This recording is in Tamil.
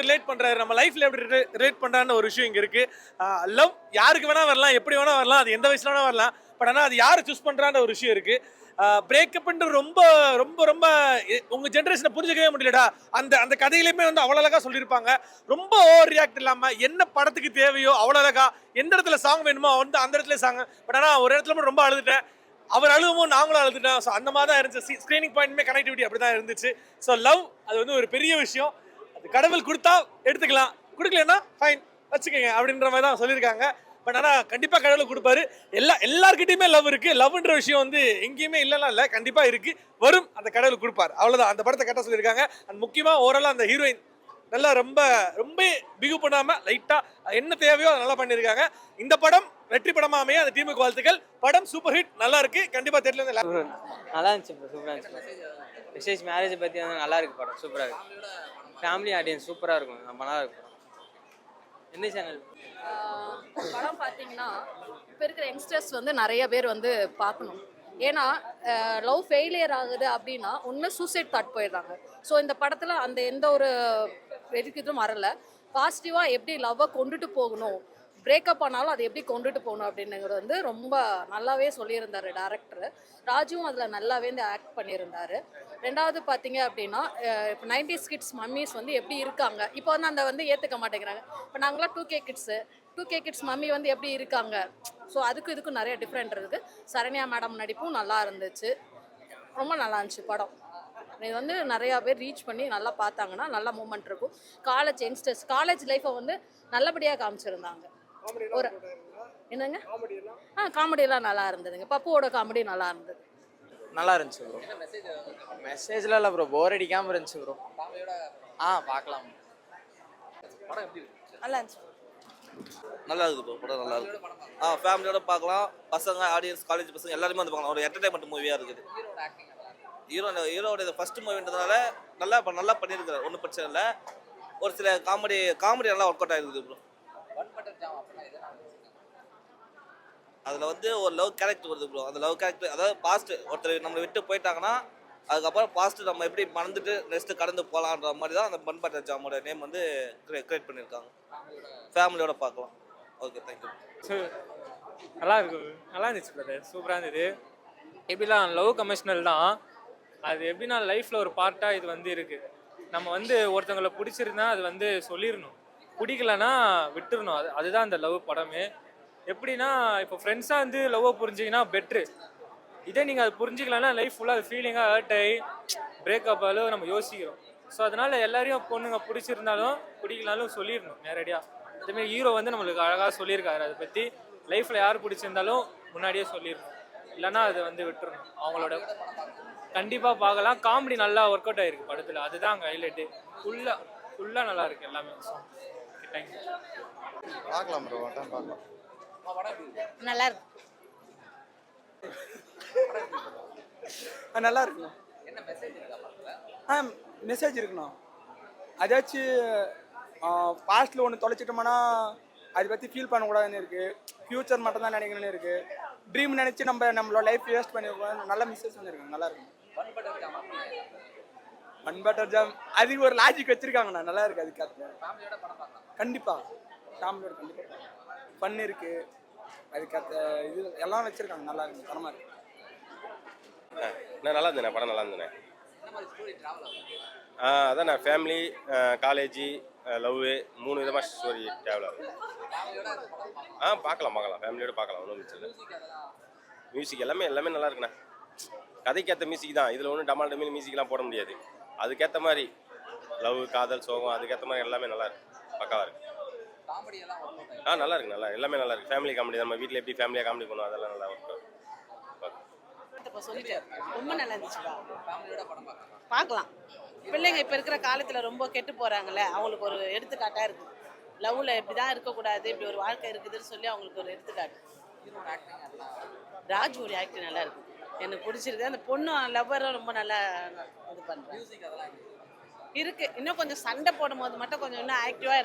ரிலேட் பண்றாரு, நம்ம லைஃப்ல எப்படி ரிலேட் பண்றான்னு ஒரு விஷயம் இங்க இருக்கு. லவ் யாருக்கு வேணா வரலாம், எப்படி வேணா வரலாம், அது எந்த வயசுல வேணா வரலாம். பட் ஆனா அது யாரு சூஸ் பண்றான்ற ஒரு விஷயம் இருக்கு. பிரேக்கப்ன்ற ரொம்ப ரொம்ப ரொம்ப உங்க ஜெனரேஷனை புரிஞ்சுக்கவே முடியலடா. அந்த அந்த கதையிலுமே வந்து அவ்வளவு அழகா சொல்லியிருப்பாங்க. ரொம்ப ஓவர் ரியாக்ட் இல்லாம என்ன படத்துக்கு தேவையோ அவ்வளவு அழகா, எந்த இடத்துல சாங் வேணுமோ வந்து அந்த இடத்துல சாங். பட் ஆனா ஒரு இடத்துல மட்டும் ரொம்ப அழுதுட்டேன். அவர் அழுவும் நாங்களும் அழுதுட்டோம். ஸோ அந்த மாதிரி தான் இருந்துச்சு. ஸ்க்ரீனிங் பாயிண்ட்மே கனெக்டிவிட்டி அப்படி தான் இருந்துச்சு. ஸோ லவ் அது வந்து ஒரு பெரிய விஷயம். அது கடவுள் கொடுத்தா எடுத்துக்கலாம், கொடுக்கலன்னா ஃபைன் வச்சுக்கோங்க அப்படின்ற மாதிரி தான் சொல்லியிருக்காங்க. பட் ஆனால் கண்டிப்பாக கடவுள் கொடுப்பாரு. எல்லார்கிட்டையுமே லவ் இருக்கு. லவ்ன்ற விஷயம் வந்து எங்கேயுமே இல்லைன்னா இல்லை, கண்டிப்பாக இருக்கு, வரும், அந்த கடவுள் கொடுப்பார். அவ்வளோதான். அந்த படத்தை கரெக்டாக சொல்லியிருக்காங்க. அண்ட் முக்கியமாக ஓவராலாக அந்த ஹீரோயின் நல்லா ரொம்ப ரொம்ப பிகு பண்ணாம லைட்டா என்ன தேவையோ அதை நல்லா பண்ணியிருக்காங்க. இந்த படம் வெற்றி படமா அமைய அந்த டீமுக்கு வாழ்த்துக்கள். படம் சூப்பர் ஹிட், நல்லா இருக்கு. கண்டிப்பா தேட்டர்ல இருந்து நல்லா இருந்துச்சு ப்ரோ, சூப்பராக இருந்துச்சு. மெசேஜ் மேரேஜை பற்றி வந்து நல்லா இருக்கு படம், சூப்பராக இருக்கு. ஃபேமிலி ஆடியன்ஸ் சூப்பராக இருக்கும், நம்ம நல்லா இருக்கும் படம். என்ன சேனல் படம் பார்த்தீங்கன்னா இப்போ இருக்கிற யங்ஸ்டர்ஸ் வந்து நிறைய பேர் வந்து பார்க்கணும். ஏன்னா லவ் ஃபெயிலியர் ஆகுது அப்படின்னா ஒன்று சூசைட் தாட் போயிடுறாங்க. ஸோ இந்த படத்தில் அந்த எந்த ஒரு இதுவும் வரல. பாசிட்டிவாக எப்படி லவ்வை கொண்டுட்டு போகணும், பிரேக்கப் ஆனாலும் அதை எப்படி கொண்டுட்டு போகணும் அப்படின்னுங்கிறது வந்து ரொம்ப நல்லாவே சொல்லியிருந்தார் டேரக்டர். ராஜுவும் அதில் நல்லாவே வந்து ஆக்ட் பண்ணியிருந்தார். ரெண்டாவது பார்த்தீங்க அப்படின்னா இப்போ 90s கிட்ஸ் மம்மிஸ் வந்து எப்படி இருக்காங்க, இப்போ வந்து அந்த வந்து ஏற்றுக்க மாட்டேங்கிறாங்க. இப்போ நாங்களாம் 2K kids, 2K kids mummy வந்து எப்படி இருக்காங்க. ஸோ அதுக்கும் இதுக்கும் நிறைய டிஃப்ரெண்ட் இருக்குது. சரண்யா மேடம் நடிப்பும் நல்லா இருந்துச்சு, ரொம்ப நல்லா இருந்துச்சு படம். இது வந்து நிறையா பேர் ரீச் பண்ணி நல்லா பார்த்தாங்கன்னா நல்ல மூமெண்ட் இருக்கும். காலேஜ் யங்ஸ்டர்ஸ் காலேஜ் லைஃப்பை வந்து நல்லபடியாக காமிச்சிருந்தாங்க. ஒரு என்னங்க காமெடியெல்லாம் நல்லா இருந்ததுங்க. பப்புவோட காமெடி நல்லா இருந்தது. நல்லா இருந்துச்சு ப்ரோ. மெசேஜ்லாம் இல்லை ப்ரோ, போர் அடிக்காமல் இருந்துச்சு ப்ரோ. பார்க்கலாம். நல்லா இருந்துச்சு. நல்லா இருக்குது ப்ரோ, படம் நல்லா இருக்குது. ஃபேமிலியோட பார்க்கலாம். பசங்க, ஆடியன்ஸ், காலேஜ் பசங்க எல்லாருமே வந்து பார்க்கலாம். ஒரு என்டர்டைன்மெண்ட் மூவியாக இருக்குது. ஹீரோட ஃபர்ஸ்ட் மூவின்றதுனால நல்லா பண்ணியிருக்காரு, ஒன்றும் பிரச்சனை இல்லை. ஒரு சில காமெடி நல்லா ஒர்க் அவுட் ஆகிருக்குது ப்ரோ. அதில் வந்து ஒரு லவ் கேரக்டர் வருது ப்ரோ. அந்த லவ் கேரக்டர் அதாவது பாஸ்ட் ஒருத்தர் நம்மளை விட்டு போயிட்டாங்கன்னா அதுக்கப்புறம் பாஸ்ட் நம்ம எப்படி மறந்துட்டு நெக்ஸ்ட்டு கடந்து போகலான்ற மாதிரி தான் அந்த பன் பட்டர் ஜாமோட நேம் வந்து கிரியேட் பண்ணியிருக்காங்க. ஃபேமிலியோட பார்க்கலாம். Okay, thank you. நல்லா இருக்கு, நல்லா இருந்துச்சு பிரதர், சூப்பராக இருந்தது. எப்படிலாம் லவ் கமர்ஷனல் தான், அது எப்படின்னா லைஃப்பில் ஒரு பார்ட்டாக இது வந்து இருக்குது. நம்ம வந்து ஒருத்தவங்களை பிடிச்சிருந்தா அது வந்து சொல்லிடணும், பிடிக்கலன்னா விட்டுறணும். அதுதான் அந்த லவ் படமே. எப்படின்னா இப்போ ஃப்ரெண்ட்ஸாக வந்து லவ்வை புரிஞ்சிங்கன்னா பெட்ரு. இதே நீங்கள் அது புரிஞ்சிக்கலன்னா லைஃப் ஃபுல்லாக அது ஃபீலிங்காக ஹர்ட் ஆகி பிரேக்கப் ஆகும் நம்ம யோசிக்கிறோம். ஸோ அதனால் எல்லாரையும் பொண்ணுங்க பிடிச்சிருந்தாலும் பிடிக்கலாலும் சொல்லிடணும் நேரடியாக. அதேமாதிரி ஹீரோ வந்து நம்மளுக்கு அழகாக சொல்லியிருக்காரு, அதை பற்றி லைஃப்பில் யார் பிடிச்சிருந்தாலும் முன்னாடியே சொல்லிடணும், இல்லைன்னா அதை வந்து விட்டுறணும். அவங்களோட கண்டிப்பாக பார்க்கலாம். காமெடி நல்லா ஒர்க் அவுட் ஆகிருக்கு படத்தில், அதுதான் அங்கே ஹைலைட்டு. ஃபுல்லாக நல்லா இருக்குது எல்லாமே. தேங்க்யூ. பார்க்கலாம் ப்ரோ, பார்க்கலாம். நல்லா இருக்கு. நல்லா இருக்குண்ணா. மெசேஜ் இருக்குண்ணா. அதாச்சும் பாஸ்ட்டில் ஒன்று தொலைச்சிட்டோம்னா அதை பற்றி ஃபீல் பண்ணக்கூடாதுன்னு இருக்குது. ஃப்யூச்சர் மட்டும் தான் நினைக்கணும்னு இருக்குது. ட்ரீம் நினச்சி நம்மளோட லைஃப் வேஸ்ட் பண்ணிருக்கோம். நல்ல மெசேஜ் வந்துருக்காங்க, நல்லா இருக்கும். பன் பட்டர் ஜாம் அதுக்கு ஒரு லாஜிக் வச்சுருக்காங்கண்ணா, நல்லா இருக்குது. அதுக்கு கண்டிப்பாக ஃபேமிலியோட கண்டிப்பாக ஃபன் இருக்குது. அதுக்கு இது எல்லாம் வச்சுருக்காங்க, நல்லா இருக்குது, தரமாக இருக்குது. நல்லா இருந்தேண்ணே, படம் நல்லா இருந்தேண்ணே. அதான் நான் ஃபேமிலி, காலேஜி, லவ்வு 3 விதமாக ஸ்டோரி ட்ராவல் ஆகுது. பார்க்கலாம் ஃபேமிலியோட பார்க்கலாம், ஒன்றும் பிரச்சனை இல்லை. மியூசிக் எல்லாமே நல்லா இருக்குண்ணே. கதைக்கேற்ற மியூசிக் தான், இதில் ஒன்றும் டமால் டமில் மியூசிக்லாம் போட முடியாது. அதுக்கேற்ற மாதிரி லவ், காதல், சோகம் அதுக்கேற்ற மாதிரி எல்லாமே நல்லா இருக்கு, பக்காவாக இருக்குது. நல்லா இருக்கு, எல்லாமே நல்லா இருக்குது. ஃபேமிலி காமெடி, நம்ம வீட்டில் எப்படி ஃபேமிலியாக காமெடி பண்ணுவோம் அதெல்லாம் நல்லா இருக்கும். ரொம்ப நல்லா இருந்துச்சு, பார்க்கலாம். பிள்ளைங்க இப்போ இருக்கிற காலத்தில் ரொம்ப கெட்டு போகிறாங்கல்ல, அவங்களுக்கு ஒரு எடுத்துக்காட்டாக இருக்குது. லவ்வில் இப்படி தான் இருக்கக்கூடாது, இப்படி ஒரு வாழ்க்கை இருக்குதுன்னு சொல்லி அவங்களுக்கு ஒரு எடுத்துக்காட்டு. ராஜ் ஒரு ஆக்டிங் நல்லா இருக்குது, எனக்கு பிடிச்சிருக்கு. அந்த பொண்ணு லவ்வரும் ரொம்ப நல்லா இது பண்ணுறேன் இருக்குது. இன்னும் கொஞ்சம் சண்டை போடும் போது மட்டும் கொஞ்சம் இன்னும் ஆக்டிவாக